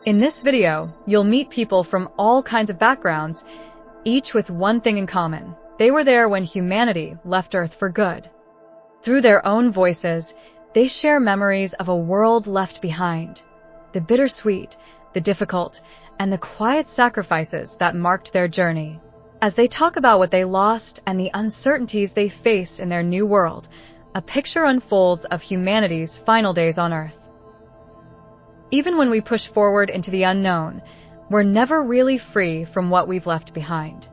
In this video, you'll meet people from all kinds of backgrounds, each with one thing in common. They were there when humanity left Earth for good. Through their own voices, they share memories of a world left behind, the bittersweet, the difficult, and the quiet sacrifices that marked their journey. As they talk about what they lost and the uncertainties they face in their new world, a picture unfolds of humanity's final days on Earth. Even when we push forward into the unknown, we're never really free from what we've left behind.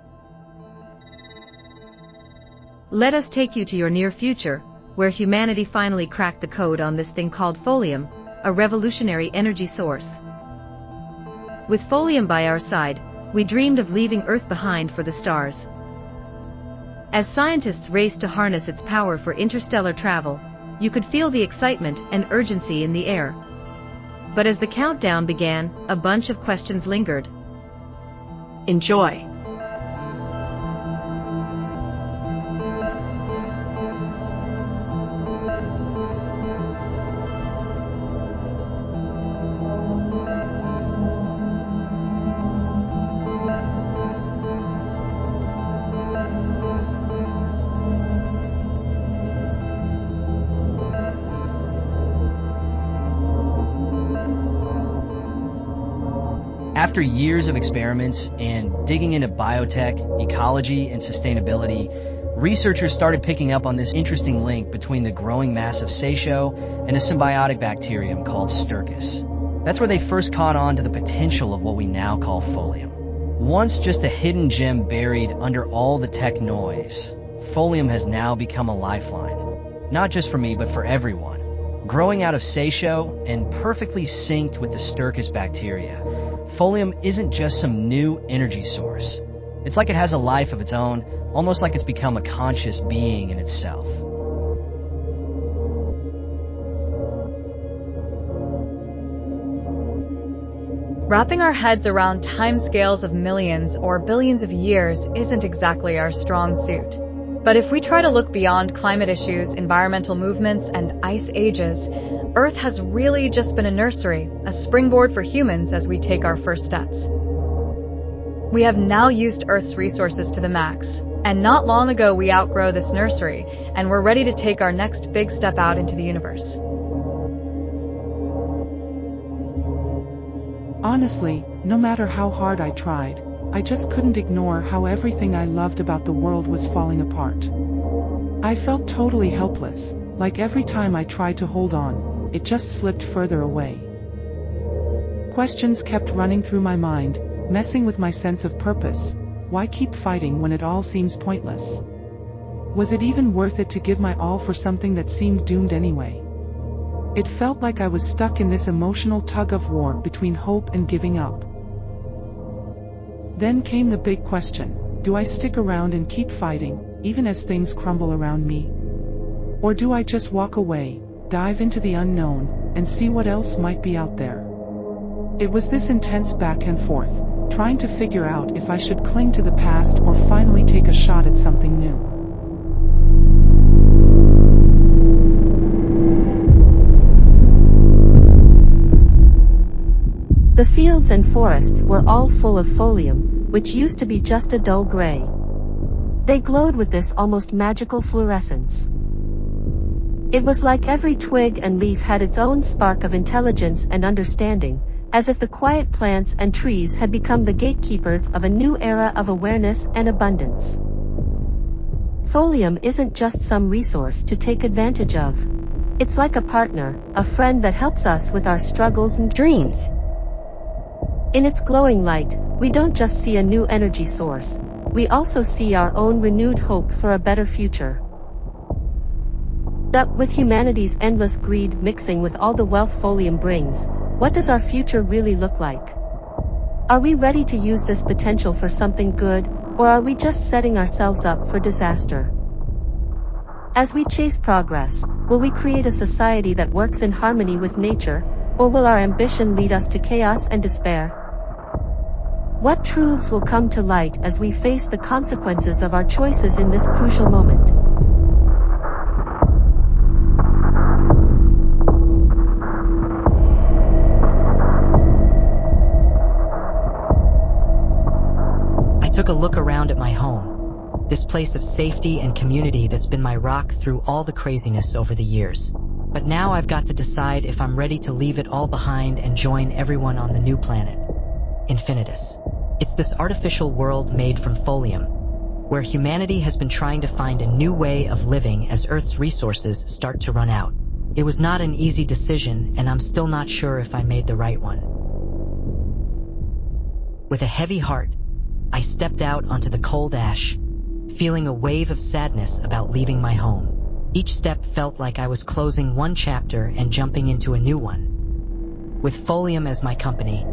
Let us take you to your near future, where humanity finally cracked the code on this thing called Folium, a revolutionary energy source. With Folium by our side, we dreamed of leaving Earth behind for the stars. As scientists raced to harness its power for interstellar travel, you could feel the excitement and urgency in the air. But as the countdown began, a bunch of questions lingered. Enjoy. After years of experiments and digging into biotech, ecology, and sustainability, researchers started picking up on this interesting link between the growing mass of Seisho and a symbiotic bacterium called Stercus. That's where they first caught on to the potential of what we now call Folium. Once just a hidden gem buried under all the tech noise, Folium has now become a lifeline. Not just for me, but for everyone. Growing out of Seisho and perfectly synced with the Stercus bacteria, Folium isn't just some new energy source. It's like it has a life of its own, almost like it's become a conscious being in itself. Wrapping our heads around timescales of millions or billions of years isn't exactly our strong suit. But if we try to look beyond climate issues, environmental movements, and ice ages, Earth has really just been a nursery, a springboard for humans as we take our first steps. We have now used Earth's resources to the max, and not long ago we outgrow this nursery, and we're ready to take our next big step out into the universe. Honestly, no matter how hard I tried, I just couldn't ignore how everything I loved about the world was falling apart. I felt totally helpless, like every time I tried to hold on, it just slipped further away. Questions kept running through my mind, messing with my sense of purpose. Why keep fighting when it all seems pointless? Was it even worth it to give my all for something that seemed doomed anyway? It felt like I was stuck in this emotional tug-of-war between hope and giving up. Then came the big question: do I stick around and keep fighting, even as things crumble around me? Or do I just walk away, dive into the unknown, and see what else might be out there? It was this intense back and forth, trying to figure out if I should cling to the past or finally take a shot at something new. The fields and forests were all full of folium, which used to be just a dull gray. They glowed with this almost magical fluorescence. It was like every twig and leaf had its own spark of intelligence and understanding, as if the quiet plants and trees had become the gatekeepers of a new era of awareness and abundance. Folium isn't just some resource to take advantage of. It's like a partner, a friend that helps us with our struggles and dreams. In its glowing light, we don't just see a new energy source, we also see our own renewed hope for a better future. But with humanity's endless greed mixing with all the wealth Folium brings, what does our future really look like? Are we ready to use this potential for something good, or are we just setting ourselves up for disaster? As we chase progress, will we create a society that works in harmony with nature, or will our ambition lead us to chaos and despair? What truths will come to light as we face the consequences of our choices in this crucial moment? found at my home. This place of safety and community that's been my rock through all the craziness over the years. But now I've got to decide if I'm ready to leave it all behind and join everyone on the new planet, Infinitus. It's this artificial world made from Folium, where humanity has been trying to find a new way of living as Earth's resources start to run out. It was not an easy decision, and I'm still not sure if I made the right one. With a heavy heart, I stepped out onto the cold ash, feeling a wave of sadness about leaving my home. Each step felt like I was closing one chapter and jumping into a new one. With Folium as my company,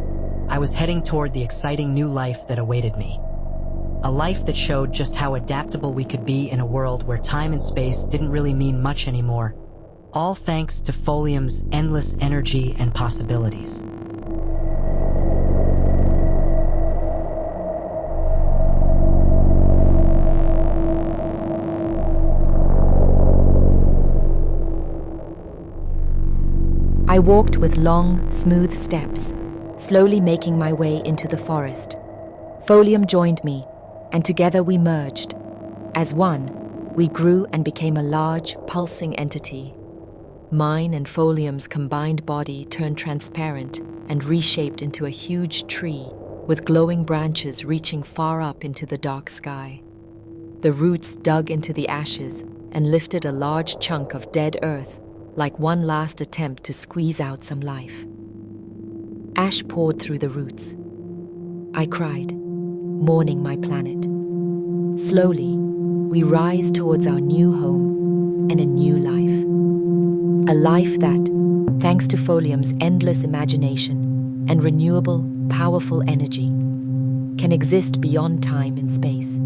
I was heading toward the exciting new life that awaited me. A life that showed just how adaptable we could be in a world where time and space didn't really mean much anymore, all thanks to Folium's endless energy and possibilities. I walked with long, smooth steps, slowly making my way into the forest. Folium joined me, and together we merged. As one, we grew and became a large, pulsing entity. Mine and Folium's combined body turned transparent and reshaped into a huge tree with glowing branches reaching far up into the dark sky. The roots dug into the ashes and lifted a large chunk of dead earth, like one last attempt to squeeze out some life. Ash poured through the roots. I cried, mourning my planet. Slowly, we rise towards our new home and a new life. A life that, thanks to Folium's endless imagination and renewable, powerful energy, can exist beyond time and space.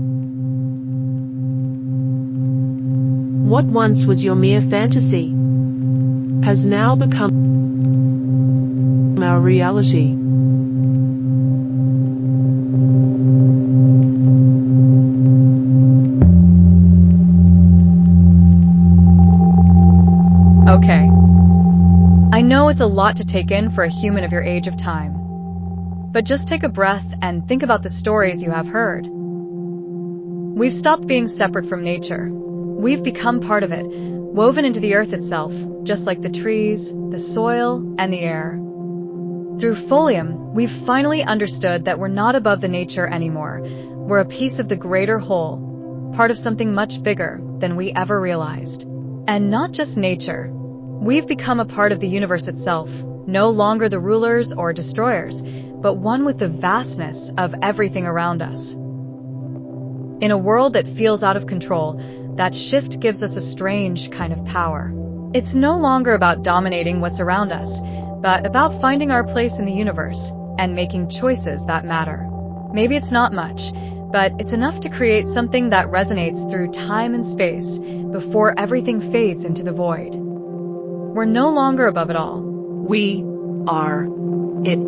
What once was your mere fantasy has now become our reality. Okay. I know it's a lot to take in for a human of your age of time. But just take a breath and think about the stories you have heard. We've stopped being separate from nature. We've become part of it, woven into the earth itself, just like the trees, the soil, and the air. Through Folium, we've finally understood that we're not above the nature anymore. We're a piece of the greater whole, part of something much bigger than we ever realized. And not just nature. We've become a part of the universe itself, no longer the rulers or destroyers, but one with the vastness of everything around us. In a world that feels out of control, that shift gives us a strange kind of power. It's no longer about dominating what's around us, but about finding our place in the universe and making choices that matter. Maybe it's not much, but it's enough to create something that resonates through time and space before everything fades into the void. We're no longer above it all. We are it.